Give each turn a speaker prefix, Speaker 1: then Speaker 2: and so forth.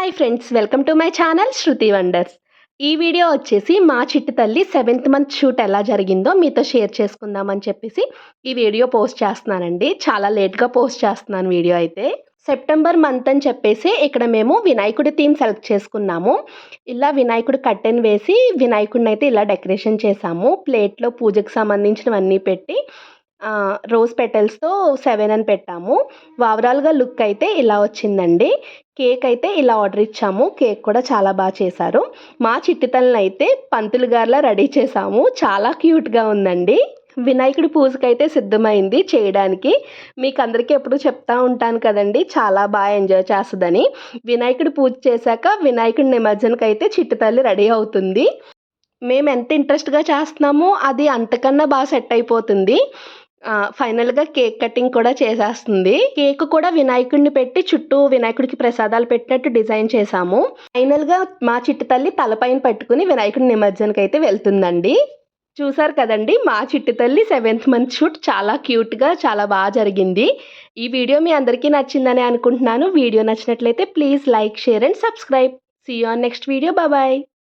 Speaker 1: Hi friends, welcome to my channel Shruti wonders. ఈ video వచ్చేసి మా చిట్టి తల్లి 7th మంత్ షూట్ ఎలా జరిగిందో మీతో షేర్ చేసుకుందామని చెప్పేసి ఈ వీడియో పోస్ట్ చేస్తున్నానండి. చాలా లేట్గా పోస్ట్ చేస్తున్నాను వీడియో అయితే. సెప్టెంబర్ మంత్ అని చెప్పేసి ఇక్కడ మేము వినాయకుడి థీమ్ సెలెక్ట్ చేసుకున్నాము. ఇలా వినాయకుడు కర్టెన్ వేసి వినాయకుడిని అయితే ఇలా డెకరేషన్ చేసాము. ప్లేట్లో పూజకు సంబంధించినవన్నీ పెట్టి రోజ్ పెటల్స్తో 7 అని పెట్టాము. ఓవరాల్గా లుక్ అయితే ఇలా వచ్చిందండి. కేక్ అయితే ఇలా ఆర్డర్ ఇచ్చాము. కేక్ కూడా చాలా బాగా చేశారు. మా చిట్టి తల్లిని అయితే పంతులు గారిలా రెడీ చేసాము. చాలా క్యూట్గా ఉందండి. వినాయకుడి పూజకైతే సిద్ధమైంది చేయడానికి. మీకు అందరికీ ఎప్పుడు చెప్తా ఉంటాను కదండి, చాలా బాగా ఎంజాయ్ చేస్తుందని. వినాయకుడి పూజ చేశాక వినాయకుడి నిమజ్జనకి అయితే చిట్టి తల్లి రెడీ అవుతుంది. మేము ఎంత ఇంట్రెస్ట్గా చేస్తున్నామో అది అంతకన్నా బాగా సెట్ అయిపోతుంది. ఫైనల్గా కేక్ కటింగ్ కూడా చేసేస్తుంది. కేక్ కూడా వినాయకుడిని పెట్టి చుట్టూ వినాయకుడికి ప్రసాదాలు పెట్టినట్టు డిజైన్ చేశాము. ఫైనల్గా మా చిట్టి తల్లి తలపైన పట్టుకుని వినాయకుడి నిమజ్జనకి అయితే వెళ్తుందండి. చూసారు కదండి, మా చిట్టి తల్లి 7th మంత్ షూట్ చాలా క్యూట్గా చాలా బాగా జరిగింది. ఈ వీడియో మీ అందరికీ నచ్చిందని అనుకుంటున్నాను. వీడియో నచ్చినట్లయితే please like, share and subscribe. See you on next video. Bye.